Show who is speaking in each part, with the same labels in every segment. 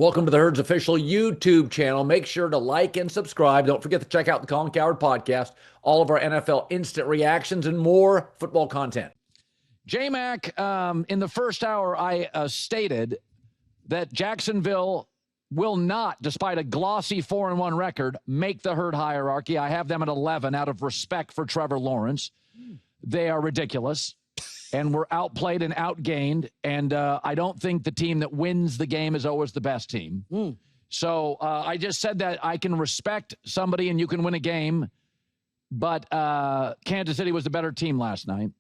Speaker 1: Welcome to the Herd's official YouTube channel. Make sure to like and subscribe. Don't forget to check out the Colin Cowherd podcast, all of our NFL instant reactions, and more football content. J-Mac, in the first hour, I stated that Jacksonville will not, despite a glossy 4-1 record, make the Herd hierarchy. I have them at 11 out of respect for Trevor Lawrence. They are ridiculous. And we're outplayed and outgained, and I don't think the team that wins the game is always the best team. So I just said that I can respect somebody and you can win a game, but Kansas City was the better team last night.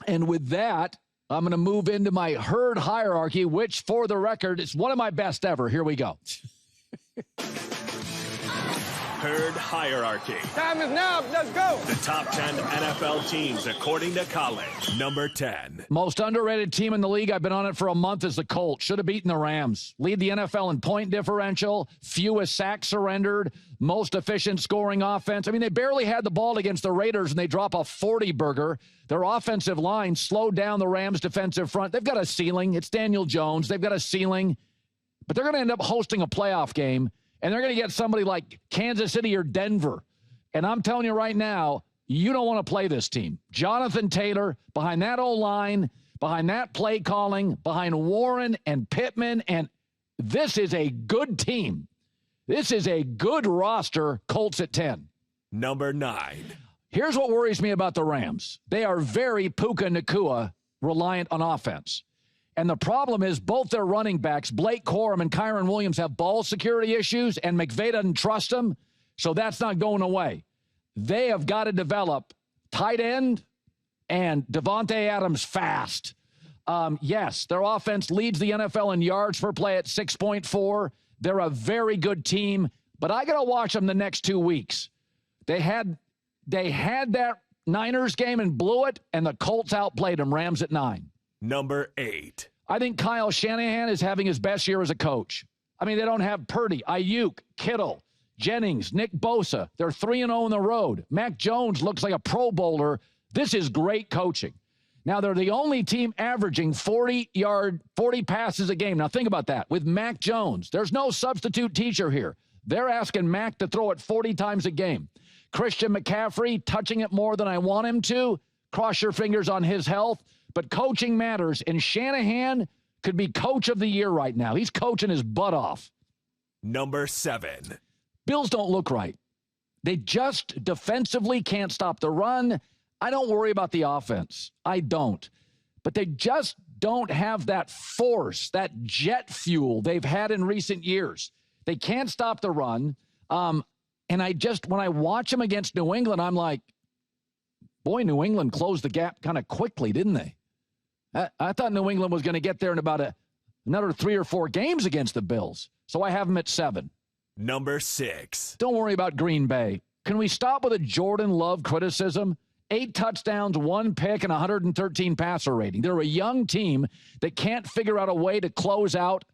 Speaker 1: And with that, I'm going to move into my Herd hierarchy, which, for the record, is one of my best ever. Here we go.
Speaker 2: Herd hierarchy.
Speaker 3: Time is now. Let's go.
Speaker 2: The top 10 NFL teams according to Colin. Number 10.
Speaker 1: Most underrated team in the league. I've been on it for a month is the Colts. Should have beaten the Rams. Lead the NFL in point differential. Fewest sacks surrendered. Most efficient scoring offense. I mean, they barely had the ball against the Raiders, and they drop a 40-burger. Their offensive line slowed down the Rams' defensive front. They've got a ceiling. It's Daniel Jones. They've got a ceiling. But they're going to end up hosting a playoff game. And they're going to get somebody like Kansas City or Denver. And I'm telling you right now, you don't want to play this team. Jonathan Taylor, behind that O-line, behind that play calling, behind Warren and Pittman, and this is a good team. This is a good roster, Colts at 10.
Speaker 2: Number 9.
Speaker 1: Here's what worries me about the Rams. They are very Puka Nacua reliant on offense. And the problem is both their running backs, Blake Corum and Kyron Williams, have ball security issues, and McVay doesn't trust them, so that's not going away. They have got to develop tight end and Devontae Adams fast. Yes, their offense leads the NFL in yards per play at 6.4. They're a very good team, but I got to watch them the next 2 weeks. They had that Niners game and blew it, and the Colts outplayed them, Rams at 9.
Speaker 2: Number 8.
Speaker 1: I think Kyle Shanahan is having his best year as a coach. I mean, they don't have Purdy, Ayuk, Kittle, Jennings, Nick Bosa. They're 3-0 on the road. Mac Jones looks like a Pro Bowler. This is great coaching. Now, they're the only team averaging 40 passes a game. Now, think about that. With Mac Jones, there's no substitute teacher here. They're asking Mac to throw it 40 times a game. Christian McCaffrey touching it more than I want him to. Cross your fingers on his health. But coaching matters, and Shanahan could be coach of the year right now. He's coaching his butt off.
Speaker 2: Number 7.
Speaker 1: Bills don't look right. They just defensively can't stop the run. I don't worry about the offense. I don't. But they just don't have that force, that jet fuel they've had in recent years. They can't stop the run. And when I watch them against New England, I'm like, boy, New England closed the gap kind of quickly, didn't they? I thought New England was going to get there in about another 3 or 4 games against the Bills. So I have them at 7.
Speaker 2: Number 6.
Speaker 1: Don't worry about Green Bay. Can we stop with a Jordan Love criticism? 8 touchdowns, 1 pick, and 113 passer rating. They're a young team that can't figure out a way to close out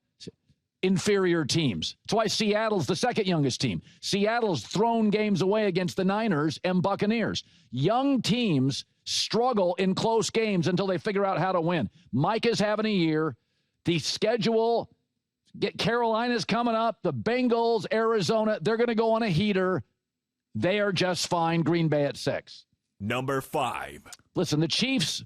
Speaker 1: inferior teams. That's why Seattle's the second youngest team. Seattle's thrown games away against the Niners and Buccaneers. Young teams struggle in close games until they figure out how to win. Mike is having a year. The schedule, Carolina's coming up. The Bengals, Arizona, they're going to go on a heater. They are just fine. Green Bay at 6.
Speaker 2: Number 5.
Speaker 1: Listen, the Chiefs,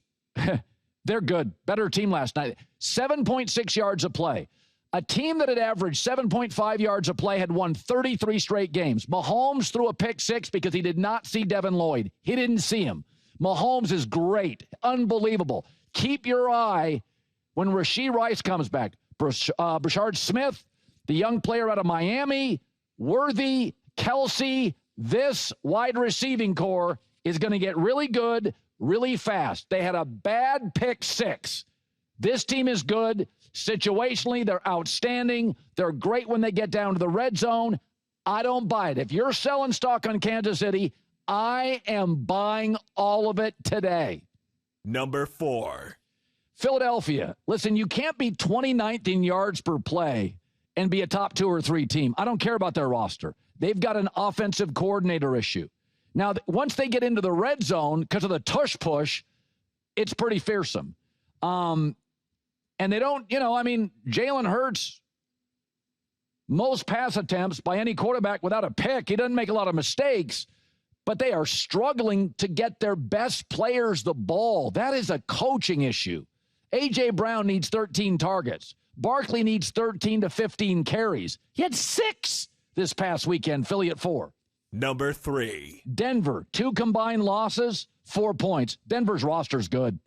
Speaker 1: they're good. Better team last night. 7.6 yards a play. A team that had averaged 7.5 yards a play had won 33 straight games. Mahomes threw a pick 6 because he did not see Devin Lloyd. He didn't see him. Mahomes is great. Unbelievable. Keep your eye when Rashee Rice comes back. Brashard Smith, the young player out of Miami, Worthy, Kelsey, this wide receiving core is going to get really good really fast. They had a bad pick 6. This team is good. Situationally, they're outstanding. They're great when they get down to the red zone. I don't buy it. If you're selling stock on Kansas City, I am buying all of it today.
Speaker 2: Number 4.
Speaker 1: Philadelphia. Listen, you can't be 29th in yards per play and be a top 2 or 3 team. I don't care about their roster. They've got an offensive coordinator issue. Now, once they get into the red zone, because of the tush push, it's pretty fearsome. And they don't, Jalen Hurts, most pass attempts by any quarterback without a pick. He doesn't make a lot of mistakes, but they are struggling to get their best players the ball. That is a coaching issue. A.J. Brown needs 13 targets. Barkley needs 13 to 15 carries. He had 6 this past weekend, Philly at 4.
Speaker 2: Number 3.
Speaker 1: Denver, 2 combined losses, 4 points. Denver's roster's good.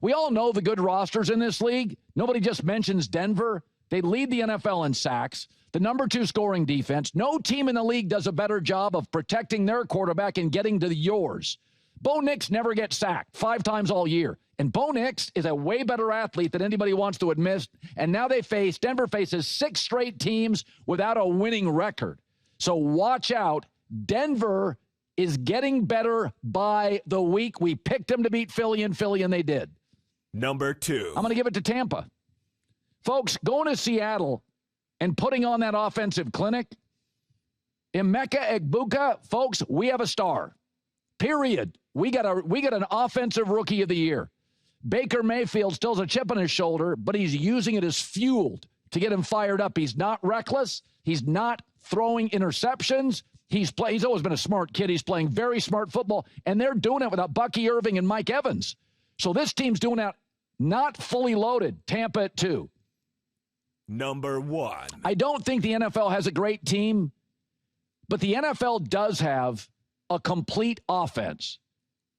Speaker 1: We all know the good rosters in this league. Nobody just mentions Denver. They lead the NFL in sacks, the number 2 scoring defense. No team in the league does a better job of protecting their quarterback and getting to yours. Bo Nix never gets sacked 5 times all year. And Bo Nix is a way better athlete than anybody wants to admit. And now Denver faces 6 straight teams without a winning record. So watch out. Denver is getting better by the week. We picked them to beat Philly, and they did.
Speaker 2: Number 2.
Speaker 1: I'm going to give it to Tampa. Folks, going to Seattle and putting on that offensive clinic, Emeka Egbuka, folks, we have a star. Period. We got an offensive rookie of the year. Baker Mayfield still has a chip on his shoulder, but he's using it as fuel to get him fired up. He's not reckless. He's not throwing interceptions. He's always been a smart kid. He's playing very smart football, and they're doing it without Bucky Irving and Mike Evans. So this team's doing that not fully loaded. Tampa at 2.
Speaker 2: Number 1.
Speaker 1: I don't think the NFL has a great team, but the NFL does have a complete offense.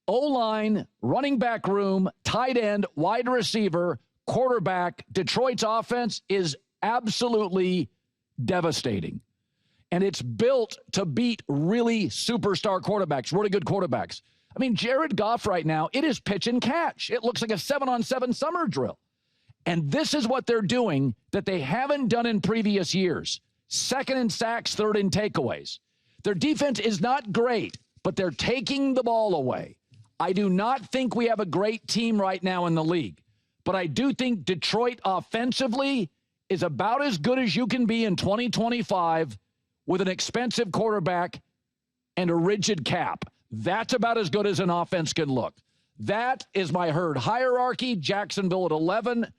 Speaker 1: O-line, running back room, tight end, wide receiver, quarterback. Detroit's offense is absolutely devastating. And it's built to beat really superstar quarterbacks, really good quarterbacks. I mean, Jared Goff right now, it is pitch and catch. It looks like a 7-on-7 summer drill. And this is what they're doing that they haven't done in previous years. 2nd in sacks, 3rd in takeaways. Their defense is not great, but they're taking the ball away. I do not think we have a great team right now in the league, but I do think Detroit offensively is about as good as you can be in 2025 with an expensive quarterback and a rigid cap. That's about as good as an offense can look. That is my herd hierarchy. Jacksonville at 11.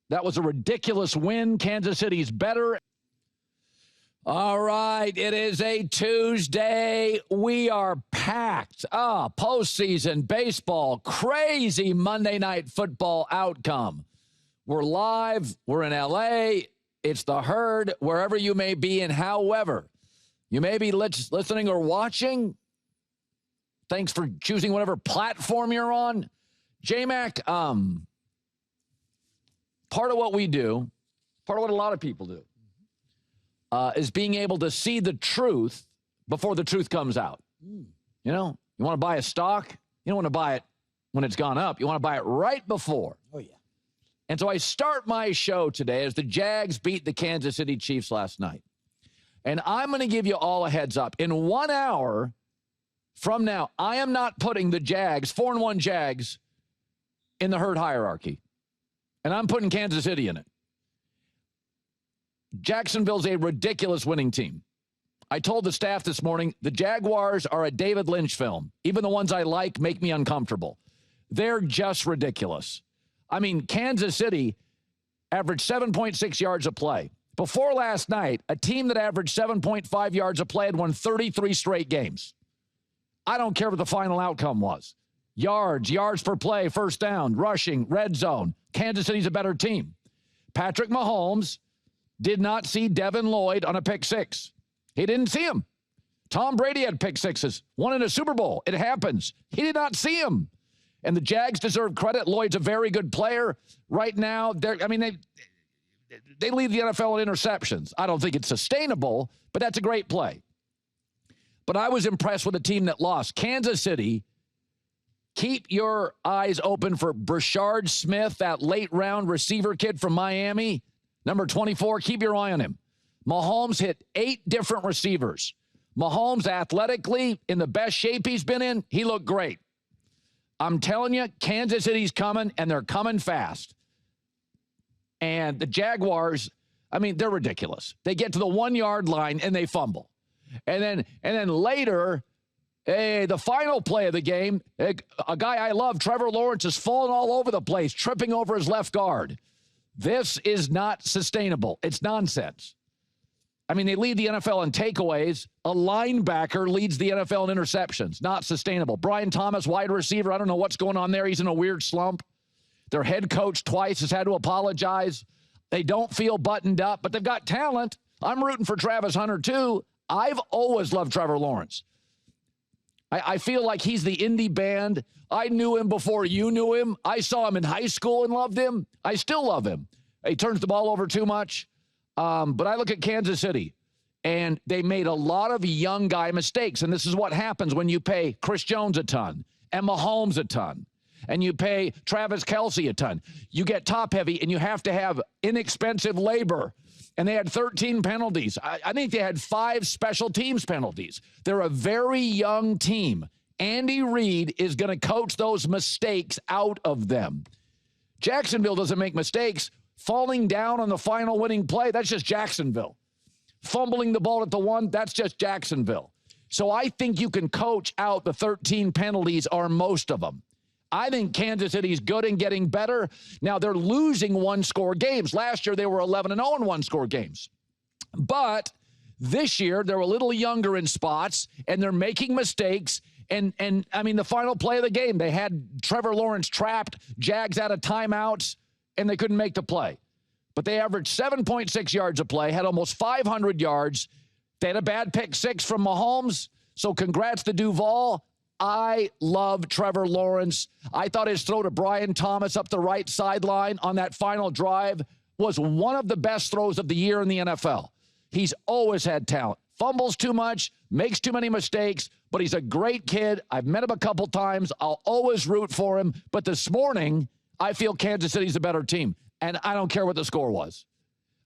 Speaker 1: That was a ridiculous win. Kansas City's better. All right, it is a Tuesday. We are packed. Postseason baseball, crazy Monday Night Football outcome. We're live. We're in L.A. It's the herd, wherever you may be and however you may be listening or watching. Thanks for choosing whatever platform you're on. J-Mac, part of what we do, part of what a lot of people do, is being able to see the truth before the truth comes out. You know, you want to buy a stock, you don't want to buy it when it's gone up. You want to buy it right before.
Speaker 3: Oh, yeah.
Speaker 1: And so I start my show today as the Jags beat the Kansas City Chiefs last night. And I'm going to give you all a heads up. In 1 hour from now, I am not putting the Jags, 4-1 Jags, in the herd hierarchy. And I'm putting Kansas City in it. Jacksonville's a ridiculous winning team. I told the staff this morning, the Jaguars are a David Lynch film. Even the ones I like make me uncomfortable. They're just ridiculous. I mean, Kansas City averaged 7.6 yards a play. Before last night, a team that averaged 7.5 yards a play had won 33 straight games. I don't care what the final outcome was. Yards per play, first down, rushing, red zone. Kansas City's a better team. Patrick Mahomes did not see Devin Lloyd on a pick six. He didn't see him. Tom Brady had pick sixes, won in a Super Bowl. It happens. He did not see him. And the Jags deserve credit. Lloyd's a very good player. Right now, they lead the NFL in interceptions. I don't think it's sustainable, but that's a great play. But I was impressed with the team that lost. Kansas City, keep your eyes open for Brashard Smith, that late-round receiver kid from Miami, number 24. Keep your eye on him. Mahomes hit 8 different receivers. Mahomes athletically, in the best shape he's been in, he looked great. I'm telling you, Kansas City's coming, and they're coming fast. And the Jaguars, they're ridiculous. They get to the 1-yard line, and they fumble. And then later, the final play of the game, a guy I love, Trevor Lawrence, is falling all over the place, tripping over his left guard. This is not sustainable. It's nonsense. I mean, they lead the NFL in takeaways. A linebacker leads the NFL in interceptions. Not sustainable. Brian Thomas, wide receiver, I don't know what's going on there. He's in a weird slump. Their head coach twice has had to apologize. They don't feel buttoned up, but they've got talent. I'm rooting for Travis Hunter, too. I've always loved Trevor Lawrence. I feel like he's the indie band. I knew him before you knew him. I saw him in high school and loved him. I still love him. He turns the ball over too much. But I look at Kansas City, and they made a lot of young guy mistakes. And this is what happens when you pay Chris Jones a ton and Mahomes a ton, and you pay Travis Kelce a ton. You get top heavy, and you have to have inexpensive labor. And they had 13 penalties. I think they had 5 special teams penalties. They're a very young team. Andy Reid is going to coach those mistakes out of them. Jacksonville doesn't make mistakes. Falling down on the final winning play, that's just Jacksonville. Fumbling the ball at the 1, that's just Jacksonville. So I think you can coach out the 13 penalties or most of them. I think Kansas City's good and getting better. Now, they're losing one-score games. Last year, they were 11-0 in one-score games. But this year, they're a little younger in spots, and they're making mistakes. And I mean, the final play of the game, they had Trevor Lawrence trapped, Jags out of timeouts, and they couldn't make the play. But they averaged 7.6 yards a play, had almost 500 yards. They had a bad pick 6 from Mahomes, so congrats to Duval. I love Trevor Lawrence. I thought his throw to Brian Thomas up the right sideline on that final drive was one of the best throws of the year in the NFL. He's always had talent. Fumbles too much, makes too many mistakes, but he's a great kid. I've met him a couple times. I'll always root for him. But this morning, I feel Kansas City's a better team, and I don't care what the score was.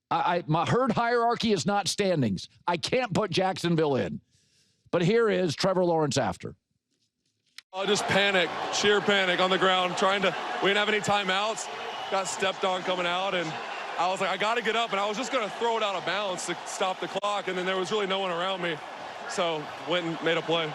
Speaker 1: My herd hierarchy is not standings. I can't put Jacksonville in. But here is Trevor Lawrence after.
Speaker 3: Just panic, sheer panic on the ground, we didn't have any timeouts, got stepped on coming out, and I was like, I got to get up, and I was just going to throw it out of bounds to stop the clock, and then there was really no one around me, so went and made a play.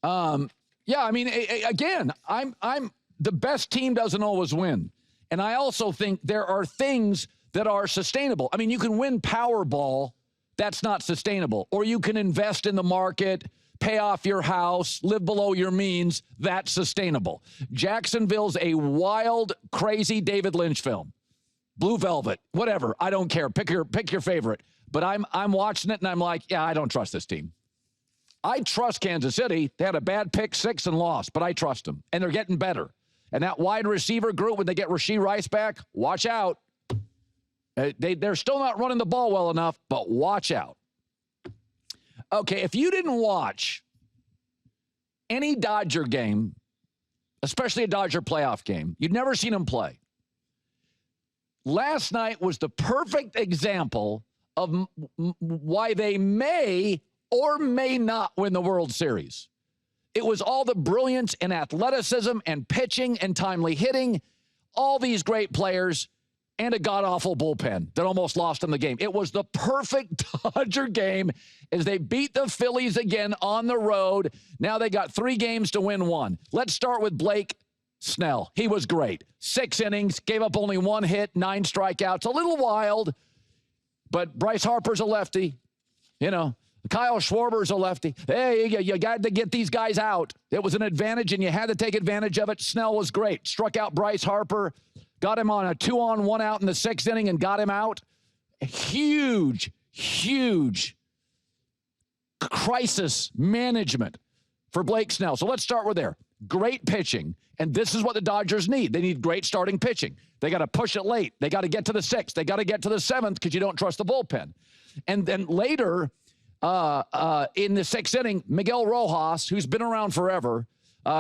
Speaker 1: Yeah, I mean, again, I'm the best team doesn't always win, and I also think there are things that are sustainable. I mean, you can win Powerball, that's not sustainable, or you can invest in the market, pay off your house, live below your means, that's sustainable. Jacksonville's a wild, crazy David Lynch film. Blue Velvet, whatever, I don't care. Pick your favorite. But I'm watching it, and I'm like, yeah, I don't trust this team. I trust Kansas City. They had a bad pick 6 and lost, but I trust them, and they're getting better. And that wide receiver group, when they get Rashee Rice back, watch out. They're still not running the ball well enough, but watch out. Okay, if you didn't watch any Dodger game, especially a Dodger playoff game, you'd never seen them play. Last night was the perfect example of why they may or may not win the World Series. It was all the brilliance and athleticism and pitching and timely hitting, all these great players, and a god-awful bullpen that almost lost them the game. It was the perfect Dodger game as they beat the Phillies again on the road. Now they got 3 games to win 1. Let's start with Blake Snell. He was great. 6 innings, gave up only 1 hit, 9 strikeouts. A little wild, but Bryce Harper's a lefty. You know, Kyle Schwarber's a lefty. Hey, you got to get these guys out. It was an advantage, and you had to take advantage of it. Snell was great. Struck out Bryce Harper. Got him on a 2-on-1 out in the 6th inning and got him out. Huge crisis management for Blake Snell. So let's start with there. Great pitching, and this is what the Dodgers need. They need great starting pitching. They got to push it late. They got to get to the 6th. They got to get to the 7th because you don't trust the bullpen. And then later in the 6th inning, Miguel Rojas, who's been around forever,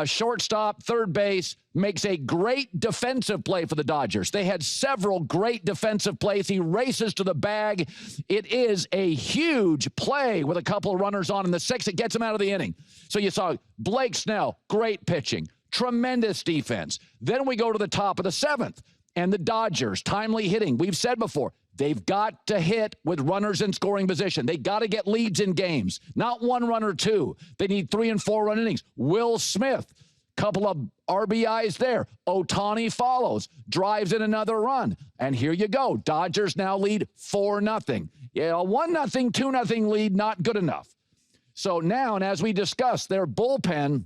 Speaker 1: shortstop, third base, makes a great defensive play for the Dodgers. They had several great defensive plays. He races to the bag. It is a huge play with a couple of runners on in the 6th. It gets him out of the inning. So you saw Blake Snell, great pitching, tremendous defense. Then we go to the top of the 7th, and the Dodgers, timely hitting. We've said before, they've got to hit with runners in scoring position. They got to get leads in games, not 1 run or 2. They need 3 and 4 run innings. Will Smith, couple of RBIs there. Ohtani follows, drives in another run. And here you go. Dodgers now lead 4-0. Yeah, a 1-0, 2-0 lead, not good enough. So now, and as we discussed, their bullpen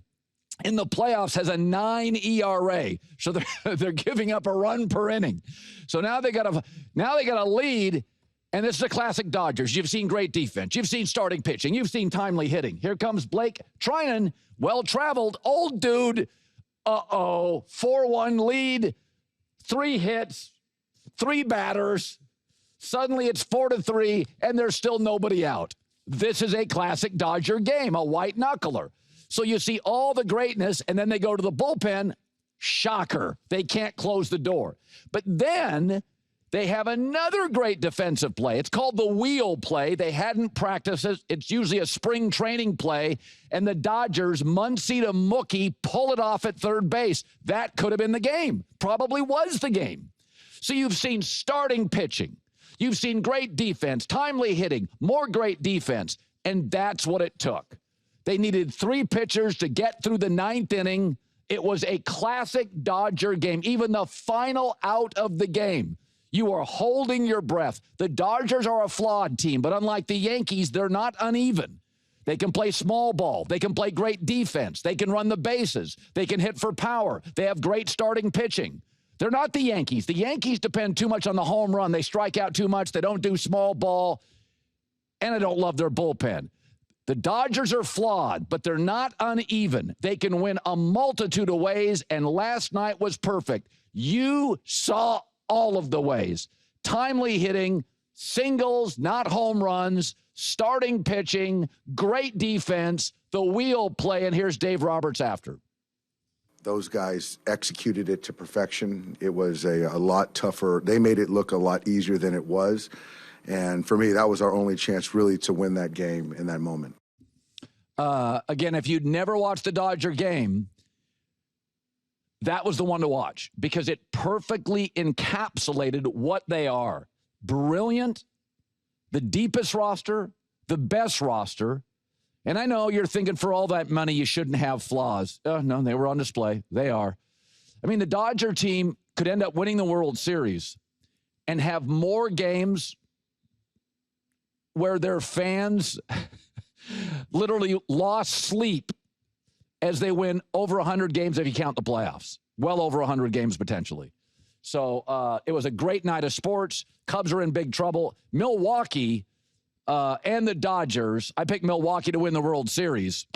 Speaker 1: in the playoffs has a 9 ERA. So they're giving up a run per inning. So now they got a lead, and this is a classic Dodgers. You've seen great defense. You've seen starting pitching. You've seen timely hitting. Here comes Blake Trinan, well-traveled, old dude. 4-1 lead, 3 hits, 3 batters. Suddenly it's 4-3, and there's still nobody out. This is a classic Dodger game, a white knuckler. So you see all the greatness, and then they go to the bullpen. Shocker. They can't close the door. But then they have another great defensive play. It's called the wheel play. They hadn't practiced it. It's usually a spring training play, and the Dodgers, Muncy to Mookie, pull it off at third base. That could have been the game. Probably was the game. So you've seen starting pitching. You've seen great defense, timely hitting, more great defense, and that's what it took. They needed 3 pitchers to get through the 9th inning. It was a classic Dodger game. Even the final out of the game, you are holding your breath. The Dodgers are a flawed team, but unlike the Yankees, they're not uneven. They can play small ball. They can play great defense. They can run the bases. They can hit for power. They have great starting pitching. They're not the Yankees. The Yankees depend too much on the home run. They strike out too much. They don't do small ball. And I don't love their bullpen. The Dodgers are flawed, but they're not uneven. They can win a multitude of ways, and last night was perfect. You saw all of the ways. Timely hitting, singles, not home runs, starting pitching, great defense, the wheel play, and here's Dave Roberts after.
Speaker 4: Those guys executed it to perfection. It was a lot tougher. They made it look a lot easier than it was. And for me, that was our only chance really to win that game in that moment.
Speaker 1: Again, if you'd never watched the Dodger game, that was the one to watch because it perfectly encapsulated what they are. Brilliant, the deepest roster, the best roster. And I know you're thinking for all that money, you shouldn't have flaws. No, they were on display. They are. I mean, the Dodger team could end up winning the World Series and have more games where their fans literally lost sleep as they win over 100 games if you count the playoffs. Well over 100 games potentially. So it was a great night of sports. Cubs are in big trouble. Milwaukee and the Dodgers, I picked Milwaukee to win the World Series.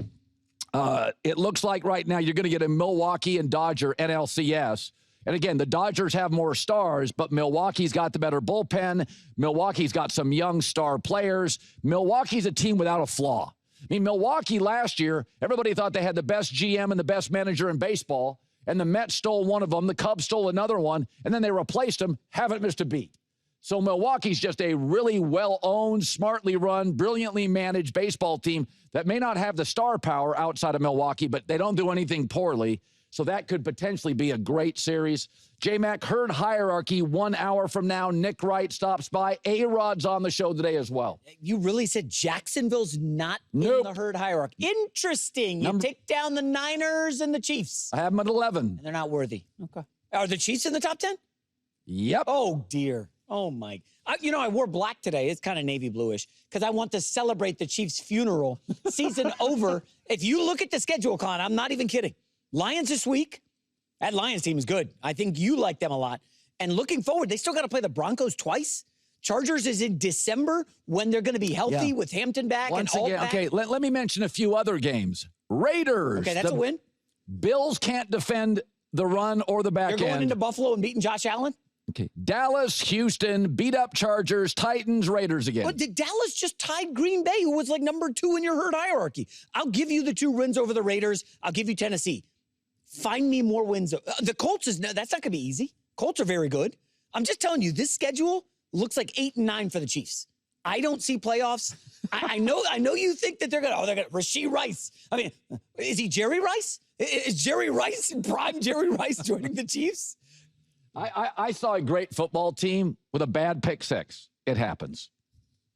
Speaker 1: It looks like right now you're going to get a Milwaukee and Dodger NLCS. And again, the Dodgers have more stars, but Milwaukee's got the better bullpen. Milwaukee's got some young star players. Milwaukee's a team without a flaw. I mean, Milwaukee last year, everybody thought they had the best GM and the best manager in baseball, and the Mets stole one of them, the Cubs stole another one, and then they replaced them, haven't missed a beat. So Milwaukee's just a really well-owned, smartly run, brilliantly managed baseball team that may not have the star power outside of Milwaukee, but they don't do anything poorly. So that could potentially be a great series. J-Mac, herd hierarchy 1 hour from now. Nick Wright stops by. A-Rod's on the show today as well.
Speaker 5: You really said Jacksonville's not in the herd hierarchy. Interesting. You take down the Niners and the Chiefs.
Speaker 1: I have them at 11.
Speaker 5: And they're not worthy. Okay. Are the Chiefs in the top 10?
Speaker 1: Yep.
Speaker 5: Oh, dear. Oh, my. I wore black today. It's kind of navy bluish because I want to celebrate the Chiefs' funeral. Season over. If you look at the schedule, Colin, I'm not even kidding. Lions this week. That Lions team is good. I think you like them a lot. And looking forward, they still got to play the Broncos twice. Chargers is in December when they're going to be healthy with Hampton back and Alt back.
Speaker 1: Okay, let me mention a few other games. Raiders.
Speaker 5: Okay, that's a win.
Speaker 1: Bills can't defend the run or the back end.
Speaker 5: They're going into Buffalo and beating Josh Allen?
Speaker 1: Okay. Dallas, Houston, beat up Chargers, Titans, Raiders again.
Speaker 5: But did Dallas just tied Green Bay, who was like number 2 in your herd hierarchy? I'll give you the 2 wins over the Raiders. I'll give you Tennessee. Find me more wins. The Colts that's not going to be easy. Colts are very good. I'm just telling you, this schedule looks like 8 and 9 for the Chiefs. I don't see playoffs. I know you think that they're going to Rashee Rice. I mean, is he Jerry Rice? Is Jerry Rice, prime Jerry Rice, joining the Chiefs?
Speaker 1: I saw a great football team with a bad pick six. It happens.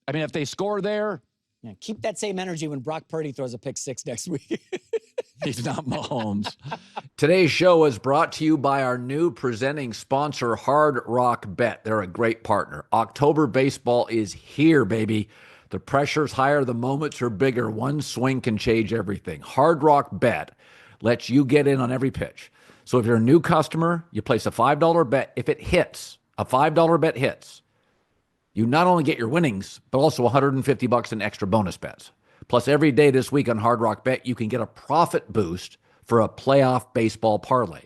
Speaker 1: I mean, if they score there.
Speaker 5: Yeah, keep that same energy when Brock Purdy throws a pick six next week.
Speaker 1: He's not Mahomes. Today's show is brought to you by our new presenting sponsor, Hard Rock Bet. They're a great partner. October baseball is here, baby. The pressure's higher, the moments are bigger. One swing can change everything. Hard Rock Bet lets you get in on every pitch. So if you're a new customer, you place a $5 bet. If it hits, a $5 bet hits, you not only get your winnings, but also $150 in extra bonus bets. Plus, every day this week on Hard Rock Bet, you can get a profit boost for a playoff baseball parlay.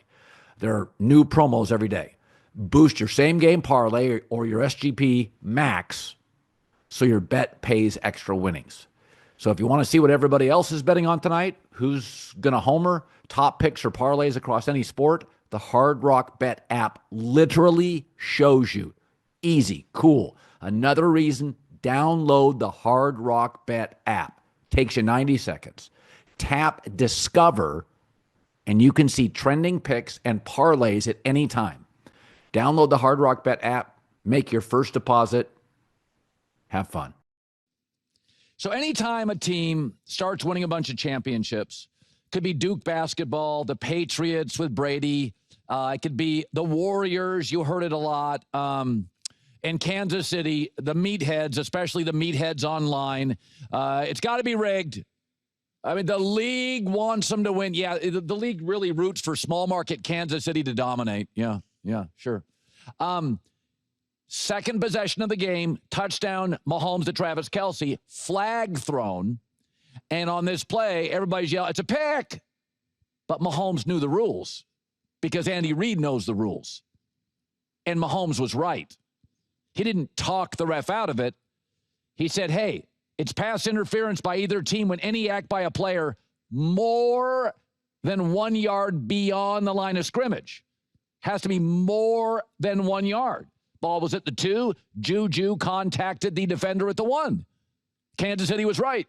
Speaker 1: There are new promos every day. Boost your same game parlay or your SGP max so your bet pays extra winnings. So if you want to see what everybody else is betting on tonight, who's going to homer, top picks or parlays across any sport, the Hard Rock Bet app literally shows you. Easy, cool. Another reason, download the Hard Rock Bet app. Takes you 90 seconds. Tap Discover, and you can see trending picks and parlays at any time. Download the Hard Rock Bet app. Make your first deposit. Have fun. So anytime a team starts winning a bunch of championships, could be Duke basketball, the Patriots with Brady. It could be the Warriors. You heard it a lot. In Kansas City, the meatheads, especially the meatheads online, it's got to be rigged. I mean, the league wants them to win. Yeah, the league really roots for small market Kansas City to dominate. Yeah, sure. Second possession of the game, touchdown, Mahomes to Travis Kelce, flag thrown. And on this play, everybody's yelling, it's a pick. But Mahomes knew the rules because Andy Reid knows the rules. And Mahomes was right. He didn't talk the ref out of it. He said, hey, it's pass interference by either team when any act by a player more than 1 yard beyond the line of scrimmage. Has to be more than 1 yard. Ball was at the 2. Juju contacted the defender at the 1. Kansas City was right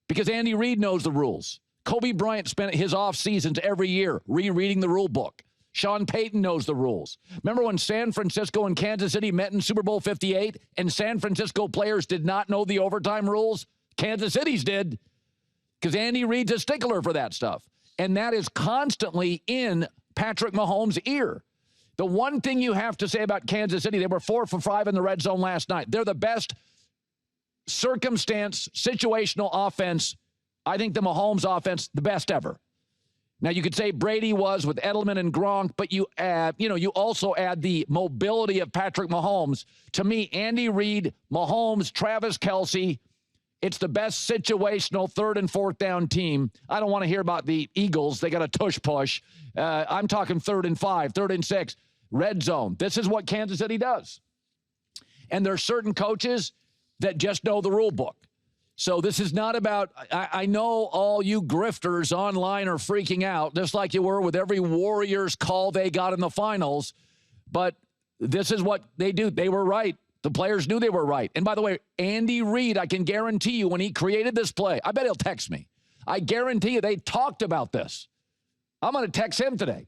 Speaker 1: because Andy Reid knows the rules. Kobe Bryant spent his off seasons every year rereading the rule book. Sean Payton knows the rules. Remember when San Francisco and Kansas City met in Super Bowl 58 and San Francisco players did not know the overtime rules? Kansas City's did because Andy Reid's a stickler for that stuff. And that is constantly in Patrick Mahomes' ear. The one thing you have to say about Kansas City, they were 4 for 5 in the red zone last night. They're the best circumstance, situational offense. I think the Mahomes offense, the best ever. Now, you could say Brady was with Edelman and Gronk, but you also add the mobility of Patrick Mahomes. To me, Andy Reid, Mahomes, Travis Kelce, it's the best situational third and fourth down team. I don't want to hear about the Eagles. They got a tush push. I'm talking 3rd and 5, 3rd and 6, red zone. This is what Kansas City does. And there are certain coaches that just know the rule book. So this is not about, I know all you grifters online are freaking out, just like you were with every Warriors call they got in the finals. But this is what they do. They were right. The players knew they were right. And by the way, Andy Reid, I can guarantee you when he created this play, I bet he'll text me. I guarantee you they talked about this. I'm going to text him today.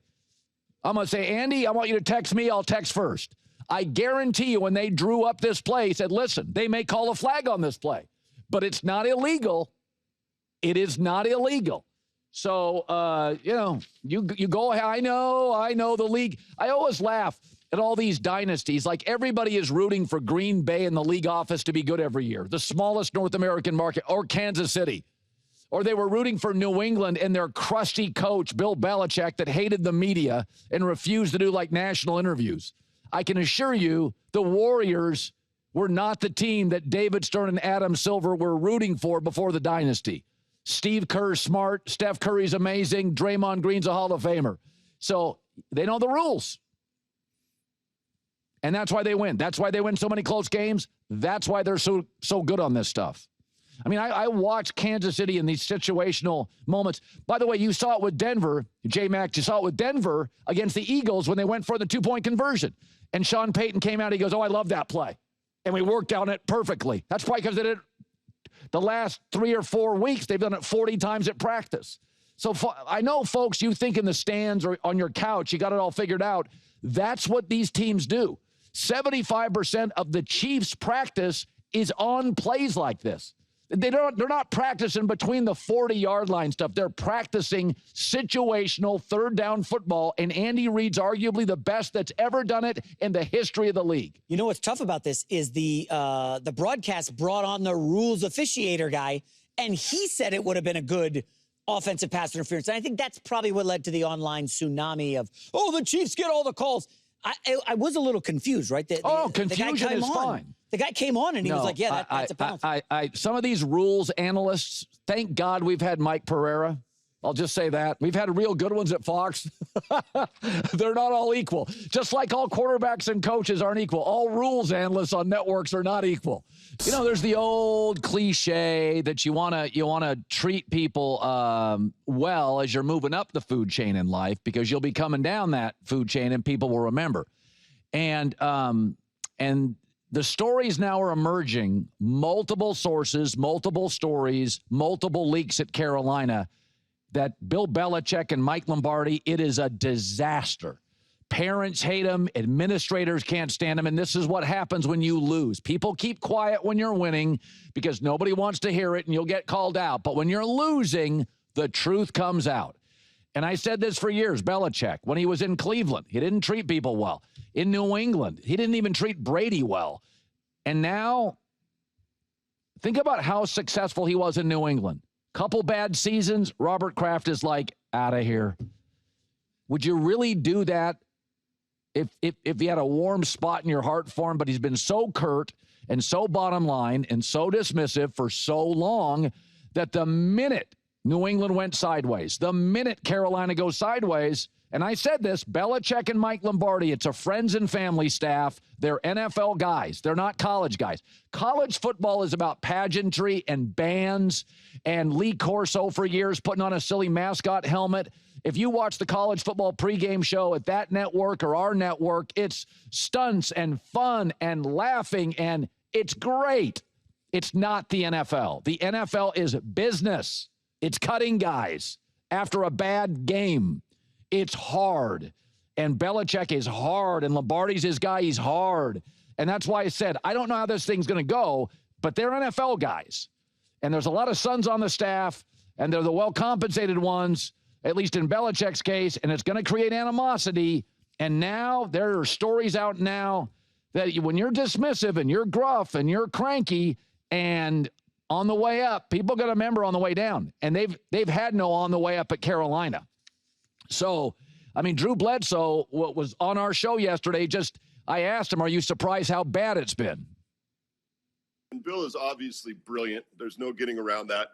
Speaker 1: I'm going to say, Andy, I want you to text me. I'll text first. I guarantee you when they drew up this play, he said, listen, they may call a flag on this play. But it's not illegal. It is not illegal. So, you go ahead. I know the league. I always laugh at all these dynasties. Like everybody is rooting for Green Bay in the league office to be good every year. The smallest North American market, or Kansas City. Or they were rooting for New England and their crusty coach, Bill Belichick, that hated the media and refused to do like national interviews. I can assure you the Warriors were not the team that David Stern and Adam Silver were rooting for before the dynasty. Steve Kerr's smart. Steph Curry's amazing. Draymond Green's a Hall of Famer. So they know the rules. And that's why they win. That's why they win so many close games. That's why they're so good on this stuff. I mean, I watched Kansas City in these situational moments. By the way, you saw it with Denver. J-Mac, you saw it with Denver against the Eagles when they went for the 2-point conversion. And Sean Payton came out. He goes, oh, I love that play. And we worked on it perfectly. That's probably because they did it the last 3 or 4 weeks. They've done it 40 times at practice. So I know, folks, you think in the stands or on your couch, you got it all figured out. That's what these teams do. 75% of the Chiefs' practice is on plays like this. They're not practicing between the 40-yard line stuff. They're practicing situational third down football, and Andy Reid's arguably the best that's ever done it in the history of the league.
Speaker 5: You know what's tough about this is the broadcast brought on the rules officiator guy, and he said it would have been a good offensive pass interference. And I think that's probably what led to the online tsunami of, the Chiefs get all the calls. I was a little confused, right?
Speaker 1: Confusion is fine.
Speaker 5: The guy came on and he was like, yeah, that's a penalty.
Speaker 1: Some of these rules analysts, thank God we've had Mike Pereira. I'll just say that. We've had real good ones at Fox. They're not all equal. Just like all quarterbacks and coaches aren't equal. All rules analysts on networks are not equal. You know, there's the old cliche that you want to treat people well as you're moving up the food chain in life, because you'll be coming down that food chain and people will remember. And the stories now are emerging, multiple sources, multiple stories, multiple leaks at Carolina, that Bill Belichick and Mike Lombardi, it is a disaster. Parents hate him. Administrators can't stand him. And this is what happens when you lose. People keep quiet when you're winning because nobody wants to hear it and you'll get called out. But when you're losing, the truth comes out. And I said this for years, Belichick, when he was in Cleveland, he didn't treat people well. In New England, he didn't even treat Brady well. And now, think about how successful he was in New England. Couple bad seasons, Robert Kraft is like, out of here. Would you really do that if you had a warm spot in your heart for him? But he's been so curt and so bottom line and so dismissive for so long that the minute New England went sideways, the minute Carolina goes sideways, and I said this, Belichick and Mike Lombardi, it's a friends and family staff. They're NFL guys. They're not college guys. College football is about pageantry and bands, and Lee Corso for years putting on a silly mascot helmet. If you watch the college football pregame show at that network or our network, it's stunts and fun and laughing, and it's great. It's not the NFL. The NFL is business. It's cutting guys after a bad game. It's hard, and Belichick is hard, and Lombardi's his guy. He's hard, and that's why I said, I don't know how this thing's going to go, but they're NFL guys, and there's a lot of sons on the staff, and they're the well-compensated ones, at least in Belichick's case, and it's going to create animosity, and now there are stories out now that when you're dismissive and you're gruff and you're cranky and on the way up, people got to remember on the way down, and they've had no on the way up at Carolina. So, I mean, Drew Bledsoe was on our show yesterday. I asked him, are you surprised how bad it's been?
Speaker 6: And Bill is obviously brilliant. There's no getting around that.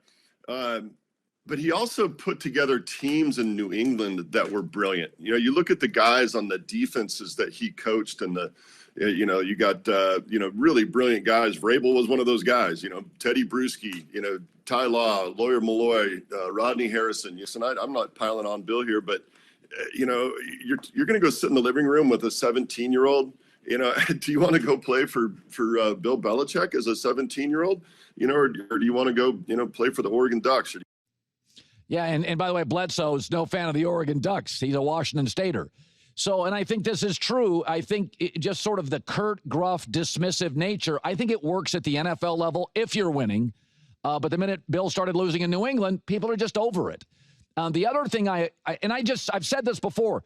Speaker 6: But he also put together teams in New England that were brilliant. You know, you look at the guys on the defenses that he coached, and you got really brilliant guys. Vrabel was one of those guys. Teddy Bruschi, Ty Law, Lawyer Malloy, Rodney Harrison. Yes, and I'm not piling on Bill here, but you're going to go sit in the living room with a 17-year-old. Do you want to go play for Bill Belichick as a 17-year-old? Or do you want to go play for the Oregon Ducks?
Speaker 1: Yeah, and by the way, Bledsoe's no fan of the Oregon Ducks. He's a Washington Stater. So, and I think this is true. I think just sort of the curt, gruff, dismissive nature, I think it works at the NFL level if you're winning. But the minute Bill started losing in New England, people are just over it. The other thing I've said this before,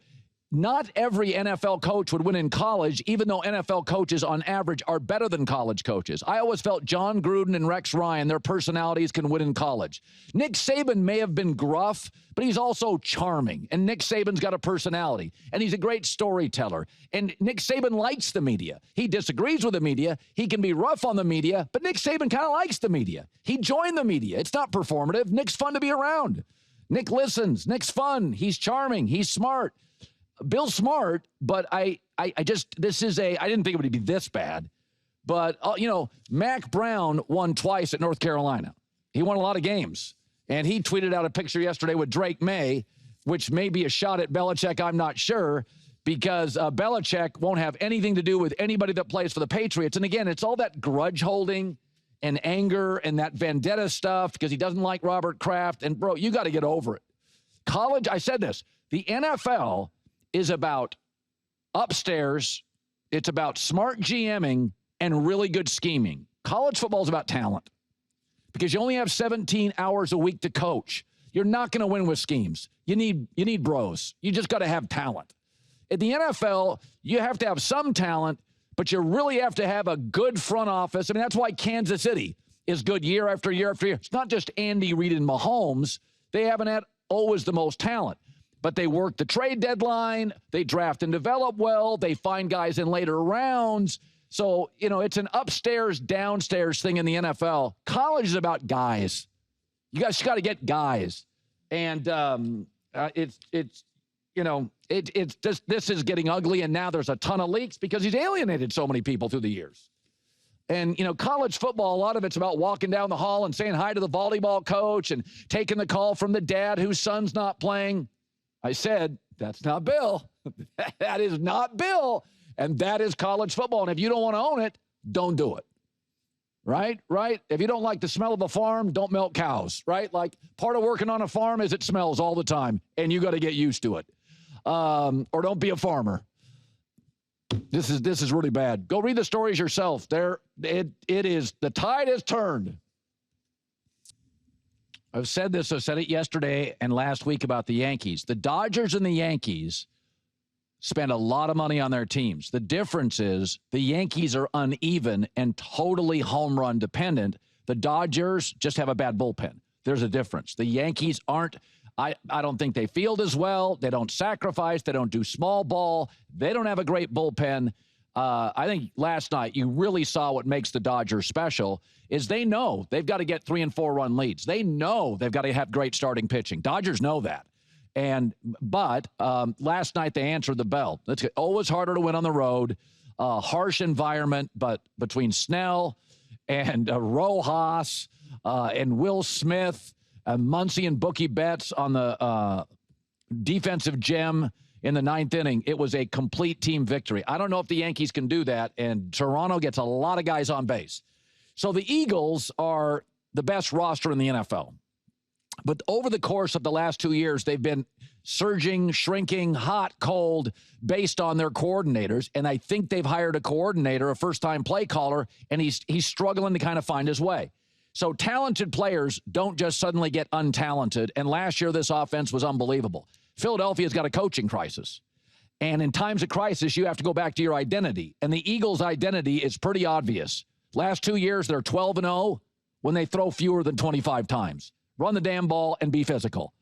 Speaker 1: not every NFL coach would win in college, even though NFL coaches on average are better than college coaches. I always felt John Gruden and Rex Ryan, their personalities can win in college. Nick Saban may have been gruff, but he's also charming. And Nick Saban's got a personality, and he's a great storyteller. And Nick Saban likes the media. He disagrees with the media. He can be rough on the media, but Nick Saban kind of likes the media. He joined the media. It's not performative. Nick's fun to be around. Nick listens. Nick's fun. He's charming. He's smart. Bill's smart, but I didn't think it would be this bad. But, Mac Brown won twice at North Carolina. He won a lot of games. And he tweeted out a picture yesterday with Drake May, which may be a shot at Belichick, I'm not sure, because Belichick won't have anything to do with anybody that plays for the Patriots. And again, it's all that grudge holding and anger and that vendetta stuff because he doesn't like Robert Kraft. And, bro, you got to get over it. College, I said this, the NFL is about upstairs. It's about smart GMing and really good scheming. College football is about talent. because you only have 17 hours a week to coach. You're not going to win with schemes. You need bros. You just got to have talent. In the NFL, you have to have some talent, but you really have to have a good front office. I mean, that's why Kansas City is good year after year after year. It's not just Andy Reid and Mahomes. They haven't had always the most talent, but they work the trade deadline. They draft and develop well. They find guys in later rounds. So, it's an upstairs, downstairs thing in the NFL. College is about guys. You guys got to get guys. And it's just, this is getting ugly. And now there's a ton of leaks because he's alienated so many people through the years. And, college football, a lot of it's about walking down the hall and saying hi to the volleyball coach and taking the call from the dad whose son's not playing. I said, that's not Bill. That is not Bill. And that is college football. And if you don't want to own it, don't do it. Right? If you don't like the smell of a farm, don't milk cows. Right? Like, part of working on a farm is it smells all the time, and you got to get used to it. Or don't be a farmer. This is really bad. Go read the stories yourself. It is, the tide has turned. I've said this. I said it yesterday and last week about the Yankees. The Dodgers and the Yankees spend a lot of money on their teams. The difference is the Yankees are uneven and totally home run dependent. The Dodgers just have a bad bullpen. There's a difference. The Yankees aren't, I don't think they field as well. They don't sacrifice. They don't do small ball. They don't have a great bullpen. I think last night you really saw what makes the Dodgers special is they know they've got to get 3 and 4 run leads. They know they've got to have great starting pitching. Dodgers know that. But last night they answered the bell. It's always harder to win on the road. Harsh environment, but between Snell and Rojas and Will Smith, Muncy and Bookie Betts on the defensive gem in the 9th inning, it was a complete team victory. I don't know if the Yankees can do that, and Toronto gets a lot of guys on base. So the Eagles are the best roster in the NFL. But over the course of the last 2 years, they've been surging, shrinking, hot, cold, based on their coordinators. And I think they've hired a coordinator, a first-time play caller, and he's struggling to kind of find his way. So talented players don't just suddenly get untalented. And last year, this offense was unbelievable. Philadelphia's got a coaching crisis. And in times of crisis, you have to go back to your identity. And the Eagles' identity is pretty obvious. Last 2 years, they're 12-0 when they throw fewer than 25 times. Run the damn ball and be physical.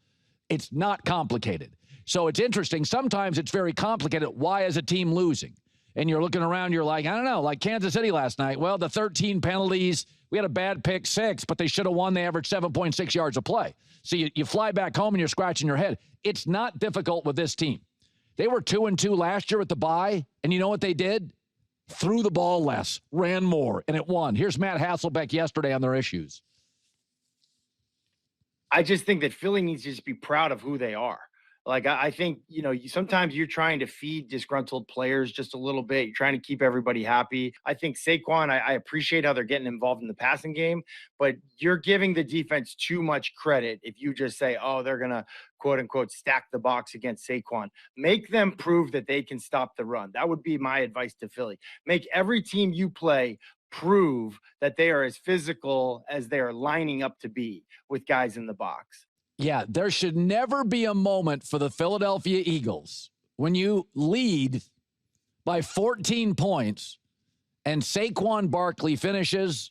Speaker 1: It's not complicated. So it's interesting. Sometimes it's very complicated. Why is a team losing? And you're looking around, you're like, I don't know, like Kansas City last night. Well, the 13 penalties, we had a bad pick 6, but they should have won. They averaged 7.6 yards a play. So you fly back home and you're scratching your head. It's not difficult with this team. They were 2-2 last year at the bye, and you know what they did? Threw the ball less, ran more, and it won. Here's Matt Hasselbeck yesterday on their issues.
Speaker 7: I just think that Philly needs to just be proud of who they are. Like, I think, sometimes you're trying to feed disgruntled players just a little bit. You're trying to keep everybody happy. I think Saquon, I appreciate how they're getting involved in the passing game, but you're giving the defense too much credit if you just say, oh, they're going to, quote unquote, stack the box against Saquon. Make them prove that they can stop the run. That would be my advice to Philly. Make every team you play prove that they are as physical as they are lining up to be with guys in the box.
Speaker 1: Yeah, there should never be a moment for the Philadelphia Eagles when you lead by 14 points and Saquon Barkley finishes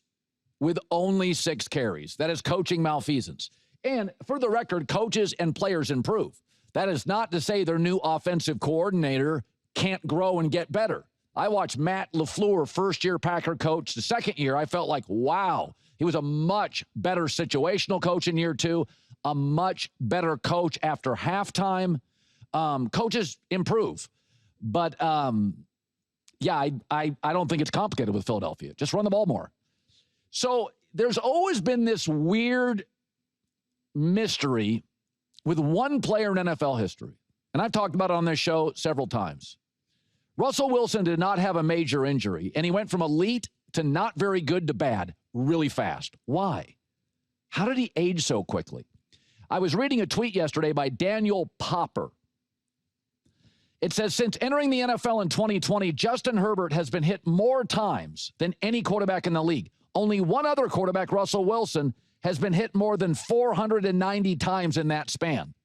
Speaker 1: with only 6 carries. That is coaching malfeasance. And for the record, coaches and players improve. That is not to say their new offensive coordinator can't grow and get better. I watched Matt LaFleur, first-year Packer coach. The second year, I felt like, wow, he was a much better situational coach in year 2. A much better coach after halftime. Coaches improve. But, yeah, I don't think it's complicated with Philadelphia. Just run the ball more. So there's always been this weird mystery with one player in NFL history. And I've talked about it on this show several times. Russell Wilson did not have a major injury, and he went from elite to not very good to bad really fast. Why? How did he age so quickly? I was reading a tweet yesterday by Daniel Popper. It says, since entering the NFL in 2020, Justin Herbert has been hit more times than any quarterback in the league. Only one other quarterback, Russell Wilson, has been hit more than 490 times in that span.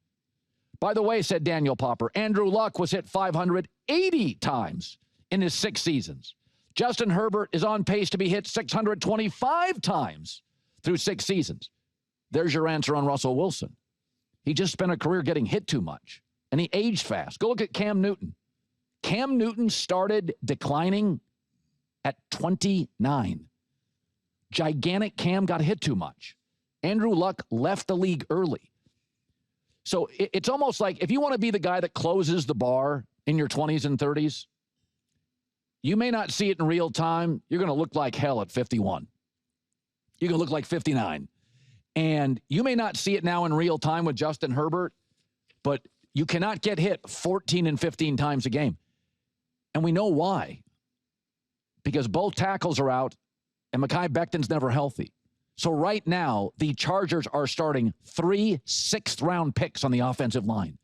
Speaker 1: By the way, said Daniel Popper, Andrew Luck was hit 580 times in his 6 seasons. Justin Herbert is on pace to be hit 625 times through 6 seasons. There's your answer on Russell Wilson. He just spent a career getting hit too much, and he aged fast. Go look at Cam Newton. Cam Newton started declining at 29. Gigantic Cam got hit too much. Andrew Luck left the league early. So it's almost like if you want to be the guy that closes the bar in your 20s and 30s, you may not see it in real time. You're going to look like hell at 51. You're going to look like 59. And you may not see it now in real time with Justin Herbert, but you cannot get hit 14 and 15 times a game. And we know why. Because both tackles are out and Mekhi Becton's never healthy. So right now, the Chargers are starting 3 sixth-round picks on the offensive line.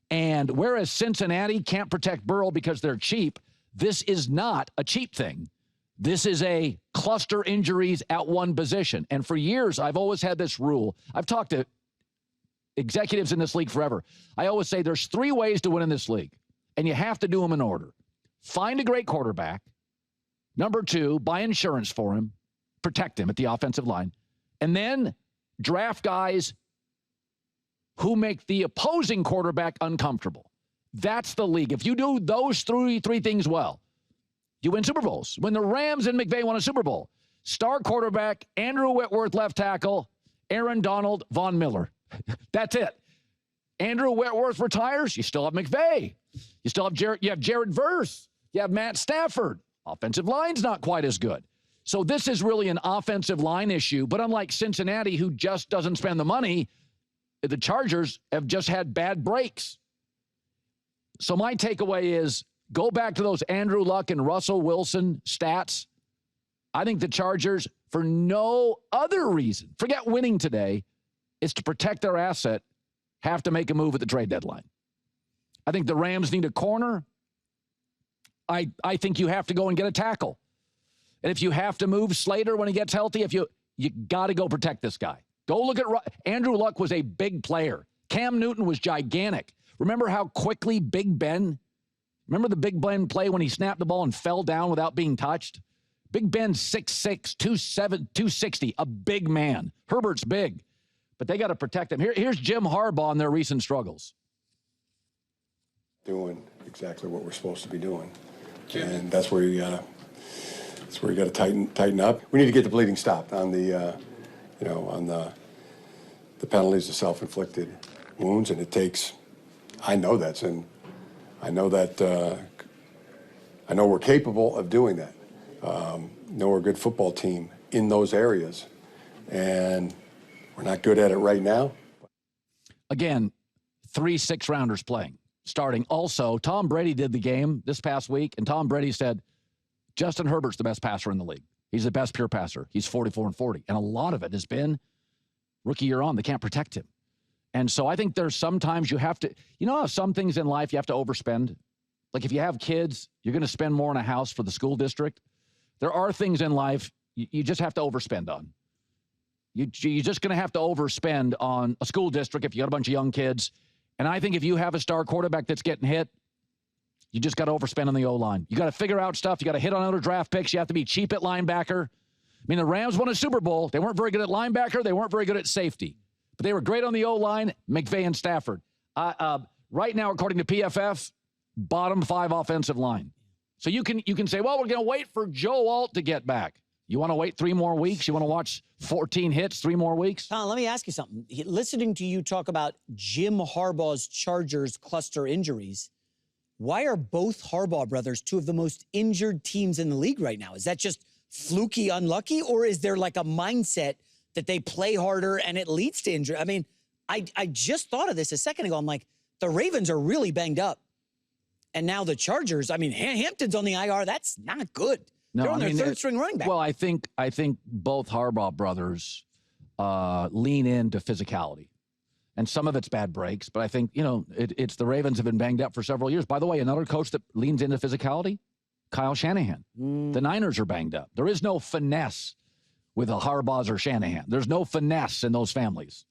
Speaker 1: And whereas Cincinnati can't protect Burrow because they're cheap, this is not a cheap thing. This is a cluster injuries at one position. And for years, I've always had this rule. I've talked to executives in this league forever. I always say there's 3 ways to win in this league, and you have to do them in order. Find a great quarterback. Number 2, buy insurance for him. Protect him at the offensive line. And then draft guys who make the opposing quarterback uncomfortable. That's the league. If you do those three things well, you win Super Bowls. When the Rams and McVay won a Super Bowl, star quarterback, Andrew Whitworth left tackle, Aaron Donald, Von Miller. That's it. Andrew Whitworth retires, you still have McVay. You still have Jared Verse. You have Matt Stafford. Offensive line's not quite as good. So this is really an offensive line issue. But unlike Cincinnati, who just doesn't spend the money, the Chargers have just had bad breaks. So my takeaway is go back to those Andrew Luck and Russell Wilson stats. I think the Chargers, for no other reason, forget winning today, is to protect their asset, have to make a move at the trade deadline. I think the Rams need a corner. I think you have to go and get a tackle. And if you have to move Slater when he gets healthy, you got to go protect this guy. Go look at Andrew Luck was a big player. Cam Newton was gigantic. Remember how quickly Big Ben, remember the Big Ben play when he snapped the ball and fell down without being touched? Big Ben's 6'6", 260, a big man. Herbert's big, but they got to protect him. Here's Jim Harbaugh on their recent struggles.
Speaker 8: Doing exactly what we're supposed to be doing. And that's where you gotta tighten up. We need to get the bleeding stopped on the penalties of self-inflicted wounds, and it takes. I know we're capable of doing that. Know we're a good football team in those areas, and we're not good at it right now.
Speaker 1: Again, 3 6-rounders playing. Starting. Also, Tom Brady did the game this past week, and Tom Brady said, Justin Herbert's the best passer in the league. He's the best pure passer. He's 44-40. And a lot of it has been rookie year on. They can't protect him. And so I think there's sometimes you have to, how some things in life you have to overspend? Like if you have kids, you're going to spend more in a house for the school district. There are things in life you just have to overspend on. You're just going to have to overspend on a school district if you got a bunch of young kids. And I think if you have a star quarterback that's getting hit, you just got to overspend on the O-line. You got to figure out stuff. You got to hit on other draft picks. You have to be cheap at linebacker. I mean, the Rams won a Super Bowl. They weren't very good at linebacker. They weren't very good at safety. But they were great on the O-line, McVay and Stafford. Right now, according to PFF, bottom 5 offensive line. So you can say, well, we're going to wait for Joe Alt to get back. You want to wait 3 more weeks? You want to watch 14 hits 3 more weeks?
Speaker 5: Tom, let me ask you something. Listening to you talk about Jim Harbaugh's Chargers cluster injuries, why are both Harbaugh brothers 2 of the most injured teams in the league right now? Is that just fluky unlucky, or is there like a mindset that they play harder and it leads to injury? I mean, I just thought of this a second ago. I'm like, the Ravens are really banged up. And now the Chargers, I mean, Hampton's on the IR. That's not good.
Speaker 1: No,
Speaker 5: they're on their third-string running back.
Speaker 1: Well, I think both Harbaugh brothers lean into physicality. And some of it's bad breaks, but I think, it's the Ravens have been banged up for several years. By the way, another coach that leans into physicality, Kyle Shanahan. The Niners are banged up. There is no finesse. with a Harbaughs or Shanahan. There's no finesse in those families.